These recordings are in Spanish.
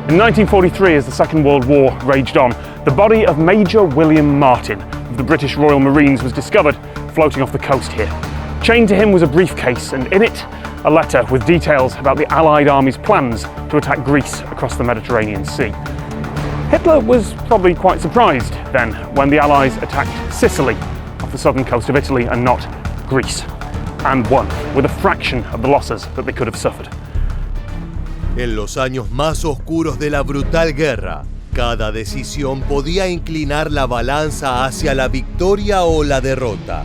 In 1943, as the Second World War raged on, the body of Major William Martin of the British Royal Marines was discovered floating off the coast here. Chained to him was a briefcase, and in it, a letter with details about the Allied Army's plans to attack Greece across the Mediterranean Sea. Hitler was probably quite surprised then when the Allies attacked Sicily off the southern coast of Italy and not Greece, and won with a fraction of the losses that they could have suffered. En los años más oscuros de la brutal guerra, cada decisión podía inclinar la balanza hacia la victoria o la derrota.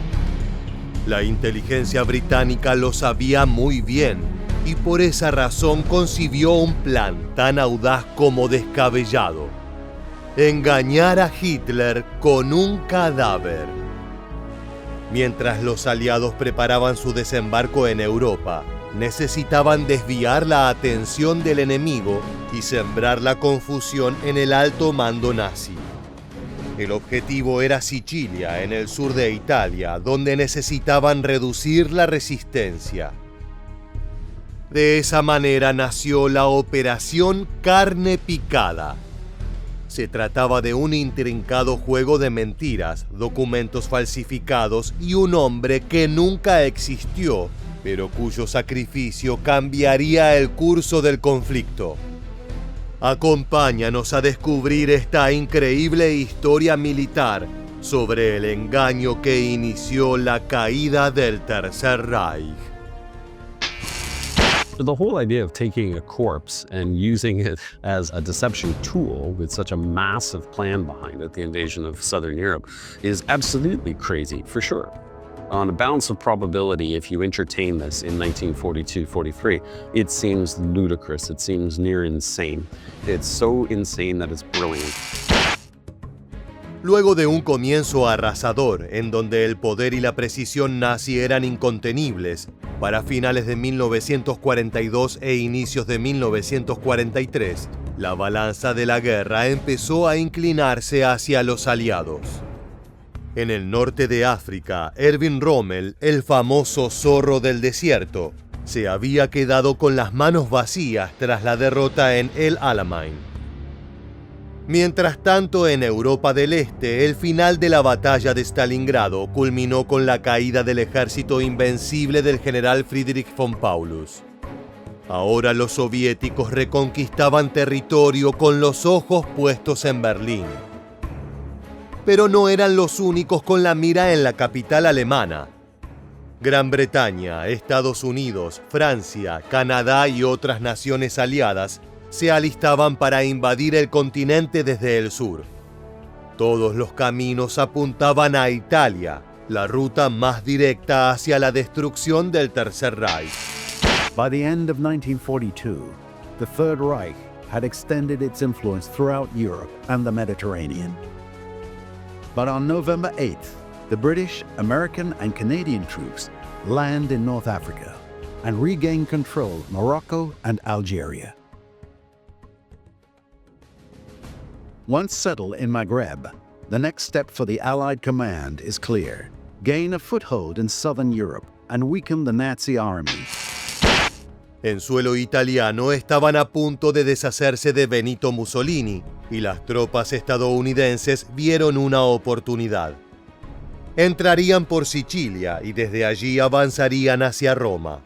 La inteligencia británica lo sabía muy bien y por esa razón concibió un plan tan audaz como descabellado: engañar a Hitler con un cadáver. Mientras los aliados preparaban su desembarco en Europa, necesitaban desviar la atención del enemigo y sembrar la confusión en el alto mando nazi. El objetivo era Sicilia, en el sur de Italia, donde necesitaban reducir la resistencia. De esa manera nació la Operación Carne Picada. Se trataba de un intrincado juego de mentiras, documentos falsificados y un hombre que nunca existió, pero cuyo sacrificio cambiaría el curso del conflicto. Acompáñanos a descubrir esta increíble historia militar sobre el engaño que inició la caída del Tercer Reich. The whole idea of taking a corpse and using it as a deception tool with such a massive plan behind it, the invasion of Southern Europe, is absolutely crazy, for sure. On a balance of probability, if you entertain this in 1942-43, it seems ludicrous, it seems near insane. It's so insane that it's brilliant. Luego de un comienzo arrasador, en donde el poder y la precisión nazi eran incontenibles, para finales de 1942 e inicios de 1943, la balanza de la guerra empezó a inclinarse hacia los aliados. En el norte de África, Erwin Rommel, el famoso zorro del desierto, se había quedado con las manos vacías tras la derrota en El Alamein. Mientras tanto, en Europa del Este, el final de la batalla de Stalingrado culminó con la caída del ejército invencible del general Friedrich von Paulus. Ahora los soviéticos reconquistaban territorio con los ojos puestos en Berlín. Pero no eran los únicos con la mira en la capital alemana. Gran Bretaña, Estados Unidos, Francia, Canadá y otras naciones aliadas se alistaban para invadir el continente desde el sur. Todos los caminos apuntaban a Italia, la ruta más directa hacia la destrucción del Tercer Reich. By the end of 1942, the Third Reich had extended its influence throughout Europe and the Mediterranean. But on November 8th, the British, American, and Canadian troops land in North Africa and regain control of Morocco and Algeria. Once settled in Maghreb, the next step for the Allied command is clear: gain a foothold in southern Europe and weaken the Nazi army. En suelo italiano estaban a punto de deshacerse de Benito Mussolini y las tropas estadounidenses vieron una oportunidad. Entrarían por Sicilia y desde allí avanzarían hacia Roma.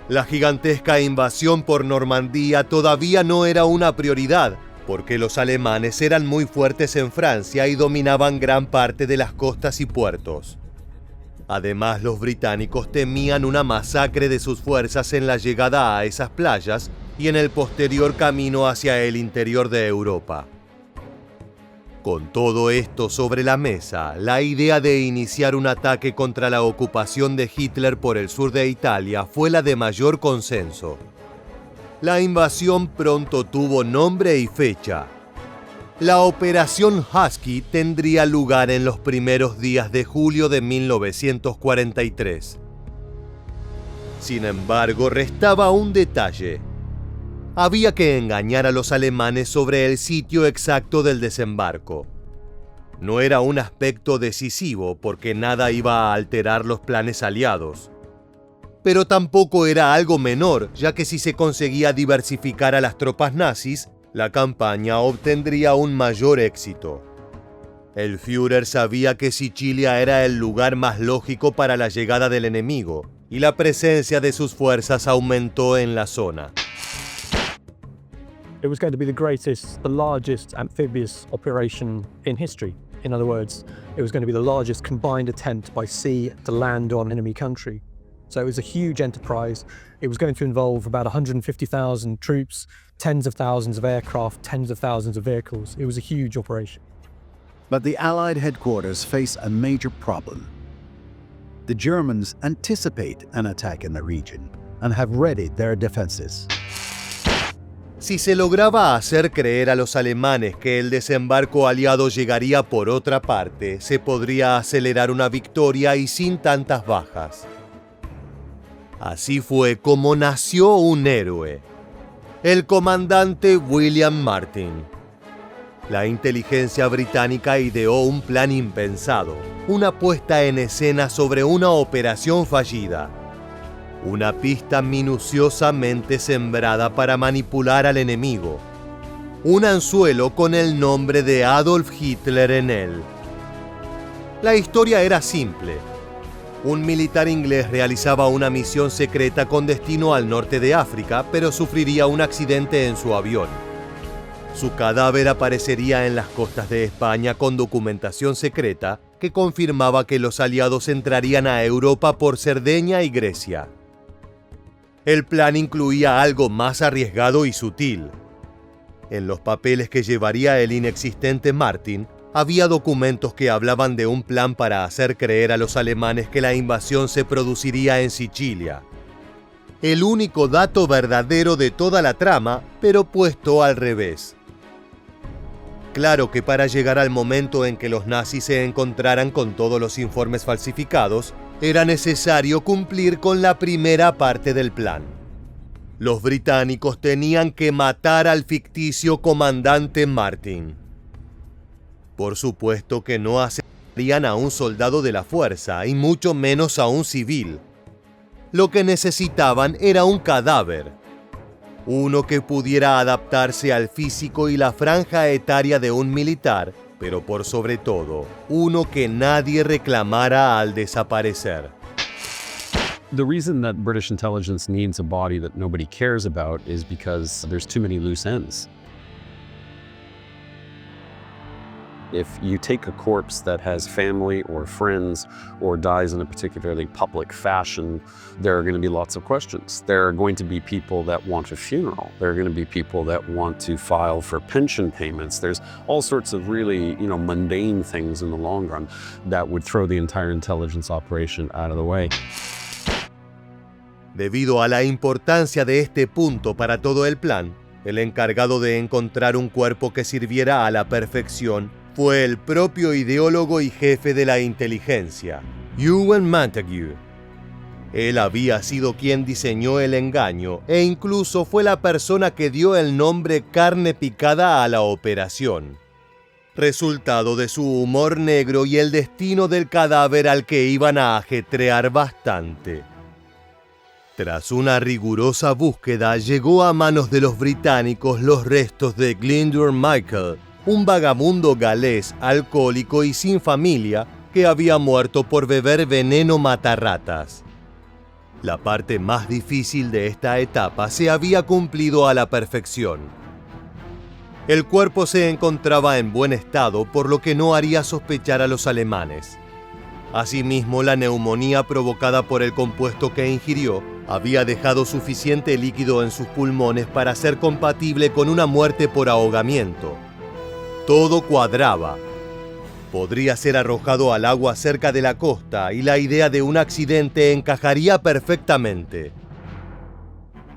La gigantesca invasión por Normandía todavía no era una prioridad, porque los alemanes eran muy fuertes en Francia y dominaban gran parte de las costas y puertos. Además, los británicos temían una masacre de sus fuerzas en la llegada a esas playas y en el posterior camino hacia el interior de Europa. Con todo esto sobre la mesa, la idea de iniciar un ataque contra la ocupación de Hitler por el sur de Italia fue la de mayor consenso. La invasión pronto tuvo nombre y fecha. La Operación Husky tendría lugar en los primeros días de julio de 1943. Sin embargo, restaba un detalle. Había que engañar a los alemanes sobre el sitio exacto del desembarco. No era un aspecto decisivo porque nada iba a alterar los planes aliados. pero tampoco era algo menor, ya que si se conseguía diversificar a las tropas nazis, la campaña obtendría un mayor éxito. El Führer sabía que Sicilia era el lugar más lógico para la llegada del enemigo, y la presencia de sus fuerzas aumentó en la zona. It was going to be the largest amphibious operation in history. In other words, it was going to be the largest combined attempt by sea to land on enemy country. So it was a huge enterprise. It was going to involve about 150,000 troops, tens of thousands of aircraft, tens of thousands of vehicles. It was a huge operation. But the Allied headquarters face a major problem. The Germans anticipate an attack in the region and have readied their defenses. Si se lograba hacer creer a los alemanes que el desembarco aliado llegaría por otra parte, se podría acelerar una victoria y sin tantas bajas. Así fue como nació un héroe, el comandante William Martin. La inteligencia británica ideó un plan impensado, una puesta en escena sobre una operación fallida. Una pista minuciosamente sembrada para manipular al enemigo. Un anzuelo con el nombre de Adolf Hitler en él. La historia era simple. Un militar inglés realizaba una misión secreta con destino al norte de África, pero sufriría un accidente en su avión. Su cadáver aparecería en las costas de España con documentación secreta que confirmaba que los aliados entrarían a Europa por Cerdeña y Grecia. El plan incluía algo más arriesgado y sutil. En los papeles que llevaría el inexistente Martin, había documentos que hablaban de un plan para hacer creer a los alemanes que la invasión se produciría en Sicilia. El único dato verdadero de toda la trama, pero puesto al revés. Claro que para llegar al momento en que los nazis se encontraran con todos los informes falsificados, era necesario cumplir con la primera parte del plan. Los británicos tenían que matar al ficticio comandante Martin. Por supuesto que no asesinarían a un soldado de la fuerza, y mucho menos a un civil. Lo que necesitaban era un cadáver. Uno que pudiera adaptarse al físico y la franja etaria de un militar, pero por sobre todo, uno que nadie reclamara al desaparecer. The reason that British intelligence needs a body that nobody cares about is because there's too many loose ends. If you take a corpse that has family or friends or dies in a particularly public fashion, there are going to be lots of questions. There are going to be people that want a funeral. There are going to be people that want to file for pension payments. There's all sorts of really, mundane things in the long run that would throw the entire intelligence operation out of the way. Debido a la importancia de este punto para todo el plan, el encargado de encontrar un cuerpo que sirviera a la perfección fue el propio ideólogo y jefe de la inteligencia, Ewen Montagu. Él había sido quien diseñó el engaño e incluso fue la persona que dio el nombre carne picada a la operación, resultado de su humor negro y el destino del cadáver al que iban a ajetrear bastante. Tras una rigurosa búsqueda, llegó a manos de los británicos los restos de Glyndwr Michael, un vagabundo galés, alcohólico y sin familia, que había muerto por beber veneno matarratas. La parte más difícil de esta etapa se había cumplido a la perfección. El cuerpo se encontraba en buen estado, por lo que no haría sospechar a los alemanes. Asimismo, la neumonía provocada por el compuesto que ingirió había dejado suficiente líquido en sus pulmones para ser compatible con una muerte por ahogamiento. Todo cuadraba. Podría ser arrojado al agua cerca de la costa y la idea de un accidente encajaría perfectamente.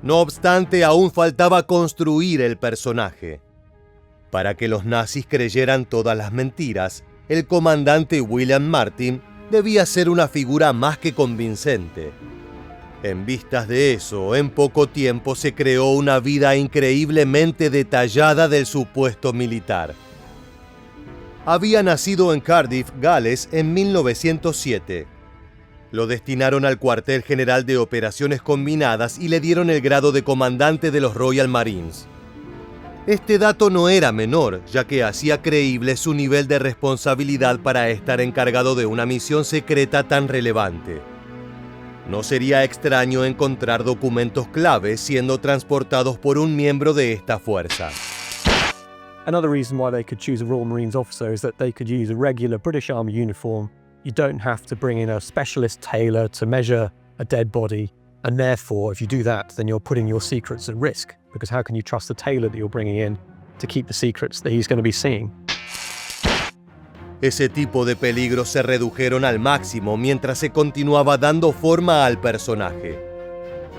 No obstante, aún faltaba construir el personaje. Para que los nazis creyeran todas las mentiras, el comandante William Martin debía ser una figura más que convincente. En vistas de eso, en poco tiempo se creó una vida increíblemente detallada del supuesto militar. Había nacido en Cardiff, Gales, en 1907. Lo destinaron al cuartel general de operaciones combinadas y le dieron el grado de comandante de los Royal Marines. Este dato no era menor, ya que hacía creíble su nivel de responsabilidad para estar encargado de una misión secreta tan relevante. No sería extraño encontrar documentos clave siendo transportados por un miembro de esta fuerza. Another reason why they could choose a Royal Marines officer is that they could use a regular British Army uniform. You don't have to bring in a specialist tailor to measure a dead body, and therefore, if you do that, then you're putting your secrets at risk, because how can you trust the tailor that you're bringing in to keep the secrets that he's going to be seeing? Ese tipo de peligros se redujeron al máximo mientras se continuaba dando forma al personaje.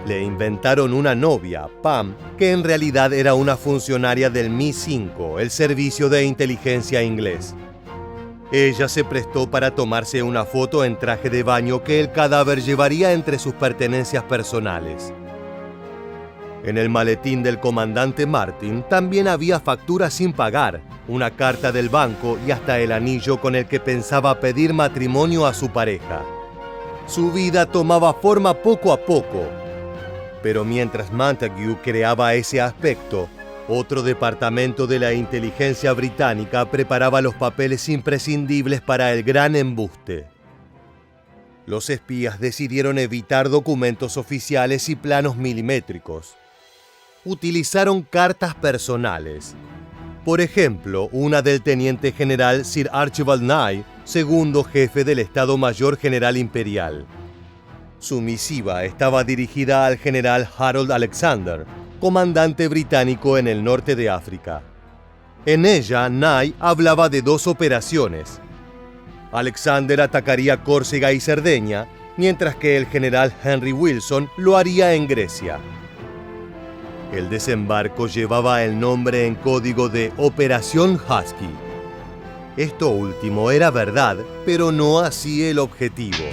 Le inventaron una novia, Pam, que en realidad era una funcionaria del MI5, el servicio de inteligencia inglés. Ella se prestó para tomarse una foto en traje de baño que el cadáver llevaría entre sus pertenencias personales. En el maletín del comandante Martin también había facturas sin pagar, una carta del banco y hasta el anillo con el que pensaba pedir matrimonio a su pareja. Su vida tomaba forma poco a poco. Pero mientras Montague creaba ese aspecto, otro departamento de la inteligencia británica preparaba los papeles imprescindibles para el gran embuste. Los espías decidieron evitar documentos oficiales y planos milimétricos. Utilizaron cartas personales. Por ejemplo, una del teniente general Sir Archibald Nye, segundo jefe del Estado Mayor General Imperial. Su misiva estaba dirigida al general Harold Alexander, comandante británico en el norte de África. En ella, Nye hablaba de 2 operaciones. Alexander atacaría Córcega y Cerdeña, mientras que el general Henry Wilson lo haría en Grecia. El desembarco llevaba el nombre en código de Operación Husky. Esto último era verdad, pero no así el objetivo.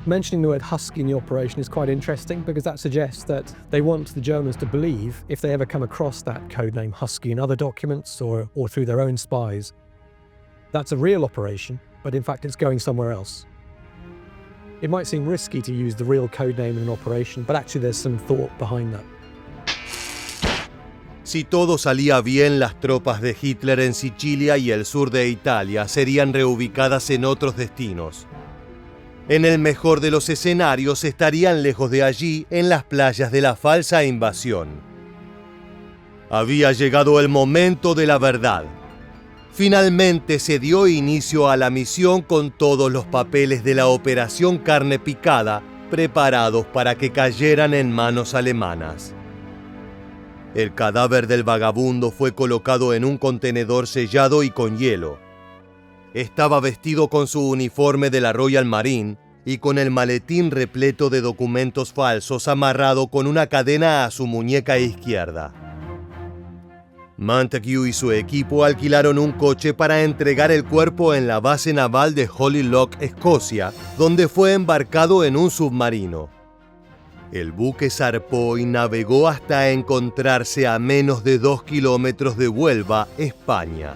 Mentioning the word husky in the operation is quite interesting because that suggests that they want the Germans to believe, if they ever come across that codename husky in other documents or through their own spies, that's a real operation, but in fact it's going somewhere else. It might seem risky to use the real codename in an operation, but actually there's some thought behind that. Si todo salía bien, las tropas de Hitler en Sicilia y el sur de Italia serían reubicadas en otros destinos. En el mejor de los escenarios estarían lejos de allí, en las playas de la falsa invasión. Había llegado el momento de la verdad. Finalmente se dio inicio a la misión con todos los papeles de la Operación Carne Picada preparados para que cayeran en manos alemanas. El cadáver del vagabundo fue colocado en un contenedor sellado y con hielo. Estaba vestido con su uniforme de la Royal Marine y con el maletín repleto de documentos falsos amarrado con una cadena a su muñeca izquierda. Montague y su equipo alquilaron un coche para entregar el cuerpo en la base naval de Holylock, Escocia, donde fue embarcado en un submarino. El buque zarpó y navegó hasta encontrarse a menos de 2 kilómetros de Huelva, España.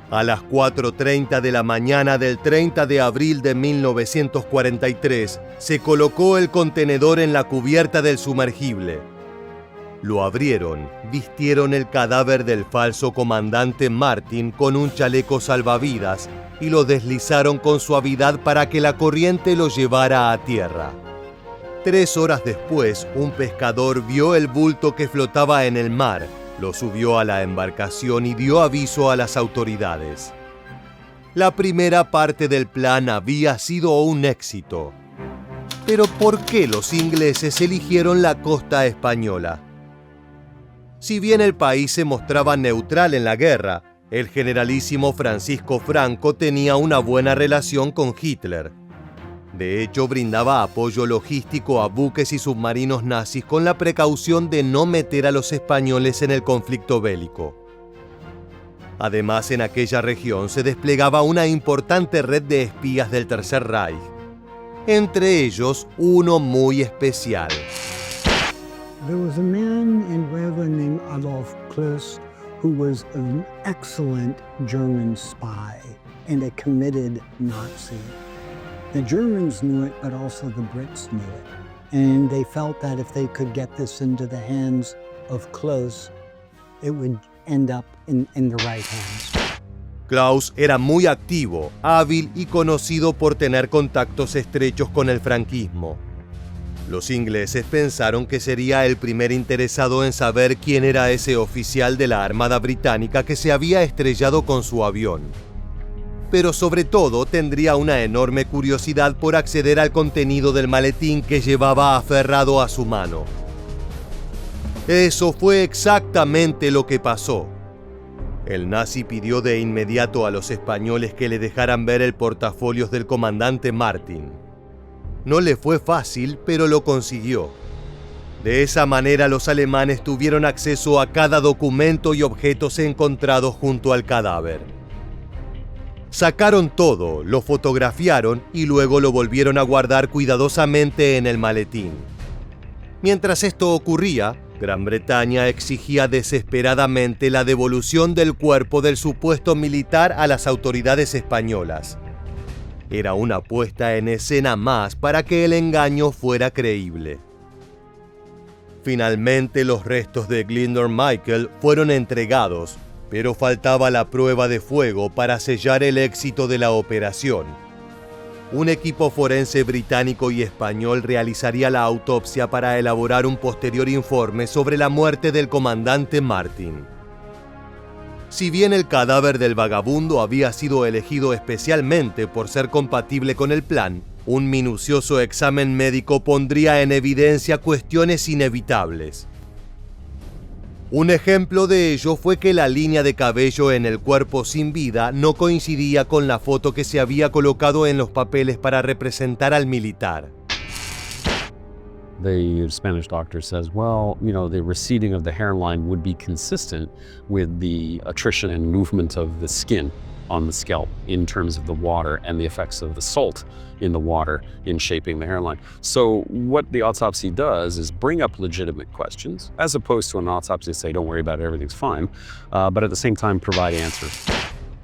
A las 4:30 de la mañana del 30 de abril de 1943, se colocó el contenedor en la cubierta del sumergible. Lo abrieron, vistieron el cadáver del falso comandante Martin con un chaleco salvavidas y lo deslizaron con suavidad para que la corriente lo llevara a tierra. 3 horas después, un pescador vio el bulto que flotaba en el mar, lo subió a la embarcación y dio aviso a las autoridades. La primera parte del plan había sido un éxito. Pero ¿por qué los ingleses eligieron la costa española? Si bien el país se mostraba neutral en la guerra, el generalísimo Francisco Franco tenía una buena relación con Hitler. De hecho, brindaba apoyo logístico a buques y submarinos nazis con la precaución de no meter a los españoles en el conflicto bélico. Además, en aquella región se desplegaba una importante red de espías del Tercer Reich, entre ellos uno muy especial. There was a man in Weber named Adolf Kloss who was an excellent German spy and a committed Nazi. The Germans knew it, but also the Brits knew it. And they felt that if they could get this into the hands of Claus, it would end up in the right hands. Claus era muy activo, hábil y conocido por tener contactos estrechos con el franquismo. Los ingleses pensaron que sería el primer interesado en saber quién era ese oficial de la Armada Británica que se había estrellado con su avión. Pero sobre todo tendría una enorme curiosidad por acceder al contenido del maletín que llevaba aferrado a su mano. Eso fue exactamente lo que pasó. El nazi pidió de inmediato a los españoles que le dejaran ver el portafolios del comandante Martin. No le fue fácil, pero lo consiguió. De esa manera los alemanes tuvieron acceso a cada documento y objetos encontrados junto al cadáver. Sacaron todo, lo fotografiaron y luego lo volvieron a guardar cuidadosamente en el maletín. Mientras esto ocurría, Gran Bretaña exigía desesperadamente la devolución del cuerpo del supuesto militar a las autoridades españolas. Era una puesta en escena más para que el engaño fuera creíble. Finalmente los restos de Glyndwr Michael fueron entregados, pero faltaba la prueba de fuego para sellar el éxito de la operación. Un equipo forense británico y español realizaría la autopsia para elaborar un posterior informe sobre la muerte del comandante Martin. Si bien el cadáver del vagabundo había sido elegido especialmente por ser compatible con el plan, un minucioso examen médico pondría en evidencia cuestiones inevitables. Un ejemplo de ello fue que la línea de cabello en el cuerpo sin vida no coincidía con la foto que se había colocado en los papeles para representar al militar. The Spanish doctor says, well, the receding of the hairline would be consistent with the attrition and movement of the skin on the scalp in terms of the water and the effects of the salt in the water in shaping the hairline. So what the autopsy does is bring up legitimate questions, as opposed to an autopsy to say, don't worry about it, everything's fine, but at the same time provide answers.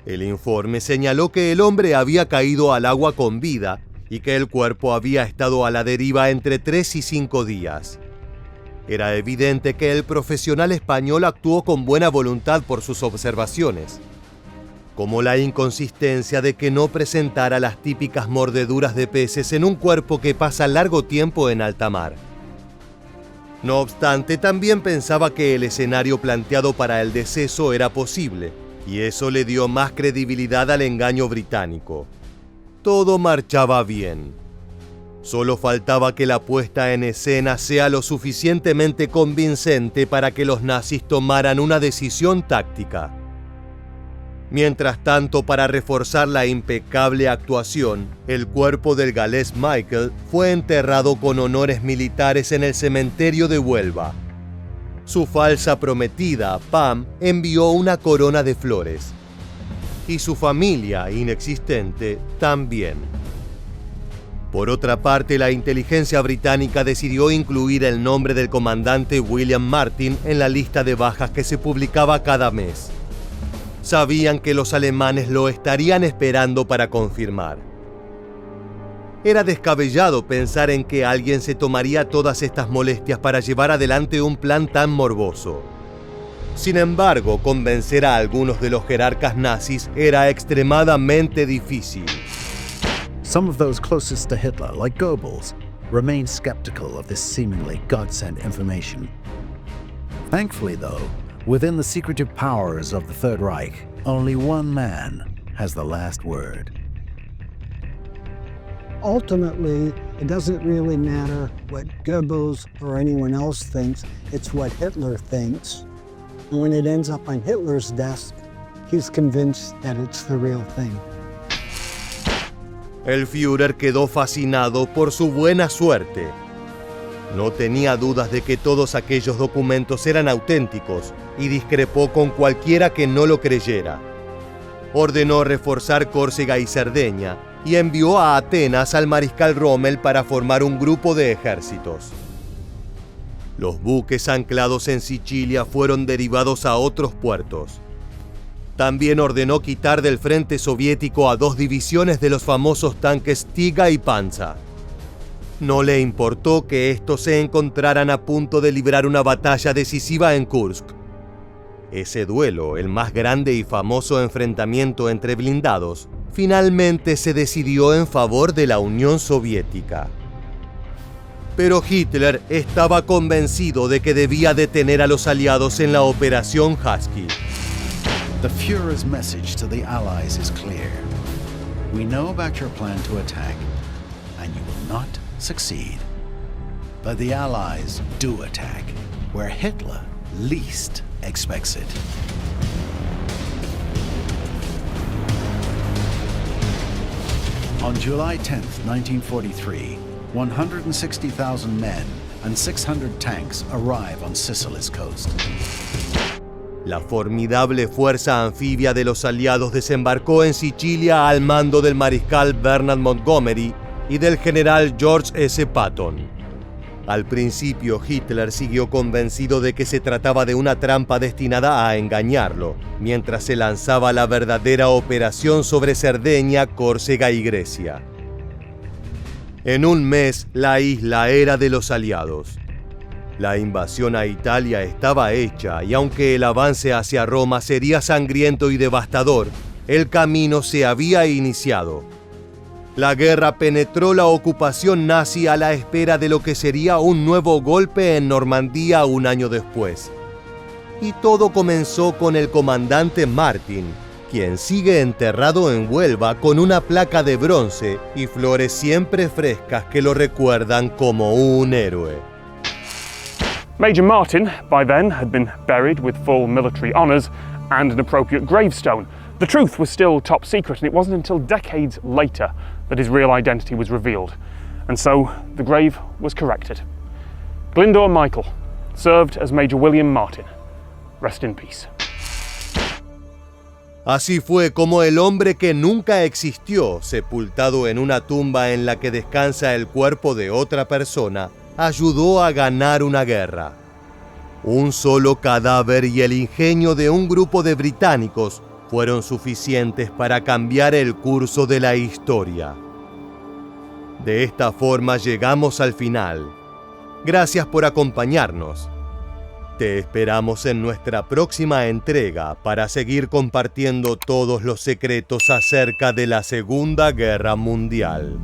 El informe señaló que el hombre había caído al agua con vida y que el cuerpo había estado a la deriva entre 3 y 5 días. Era evidente que el profesional español actuó con buena voluntad por sus observaciones, como la inconsistencia de que no presentara las típicas mordeduras de peces en un cuerpo que pasa largo tiempo en alta mar. No obstante, también pensaba que el escenario planteado para el deceso era posible, y eso le dio más credibilidad al engaño británico. Todo marchaba bien. Solo faltaba que la puesta en escena sea lo suficientemente convincente para que los nazis tomaran una decisión táctica. Mientras tanto, para reforzar la impecable actuación, el cuerpo del galés Michael fue enterrado con honores militares en el cementerio de Huelva. Su falsa prometida, Pam, envió una corona de flores. Y su familia, inexistente, también. Por otra parte, la inteligencia británica decidió incluir el nombre del comandante William Martin en la lista de bajas que se publicaba cada mes. Sabían que los alemanes lo estarían esperando para confirmar. Era descabellado pensar en que alguien se tomaría todas estas molestias para llevar adelante un plan tan morboso. Sin embargo, convencer a algunos de los jerarcas nazis era extremadamente difícil. Some of those closest to Hitler, like Goebbels, remained skeptical of this seemingly God-sent information. Thankfully, though, within the secretive powers of the Third Reich, only one man has the last word. Ultimately, it doesn't really matter what Goebbels or anyone else thinks, it's what Hitler thinks. And when it ends up on Hitler's desk, he's convinced that it's the real thing. El Führer quedó fascinado por su buena suerte. No tenía dudas de que todos aquellos documentos eran auténticos y discrepó con cualquiera que no lo creyera. Ordenó reforzar Córcega y Cerdeña y envió a Atenas al mariscal Rommel para formar un grupo de ejércitos. Los buques anclados en Sicilia fueron derivados a otros puertos. también ordenó quitar del frente soviético a 2 divisiones de los famosos tanques Tiga y Panza. No le importó que estos se encontraran a punto de librar una batalla decisiva en Kursk. Ese duelo, el más grande y famoso enfrentamiento entre blindados, finalmente se decidió en favor de la Unión Soviética. Pero Hitler estaba convencido de que debía detener a los aliados en la Operación Husky. The Führer's message to the Allies is clear. We know about your plan to attack, and you will not succeed. But the Allies do attack, where Hitler least expects it. On July 10, 1943, 160,000 men and 600 tanks arrive on Sicily's coast. La formidable fuerza anfibia de los aliados desembarcó en Sicilia al mando del mariscal Bernard Montgomery y del general George S. Patton. Al principio, Hitler siguió convencido de que se trataba de una trampa destinada a engañarlo, mientras se lanzaba la verdadera operación sobre Cerdeña, Córcega y Grecia. En un mes, la isla era de los aliados. La invasión a Italia estaba hecha y aunque el avance hacia Roma sería sangriento y devastador, el camino se había iniciado. La guerra penetró la ocupación nazi a la espera de lo que sería un nuevo golpe en Normandía un año después. Y todo comenzó con el comandante Martin, quien sigue enterrado en Huelva con una placa de bronce y flores siempre frescas que lo recuerdan como un héroe. Major Martin, by then, had been buried with full military honours and an appropriate gravestone. The truth was still top secret, and it wasn't until decades later that his real identity was revealed. And so the grave was corrected. Glyndŵr Michael served as Major William Martin. Rest in peace. Así fue como el hombre que nunca existió, sepultado en una tumba en la que descansa el cuerpo de otra persona, ayudó a ganar una guerra. Un solo cadáver y el ingenio de un grupo de británicos fueron suficientes para cambiar el curso de la historia. De esta forma llegamos al final. Gracias por acompañarnos. Te esperamos en nuestra próxima entrega para seguir compartiendo todos los secretos acerca de la Segunda Guerra Mundial.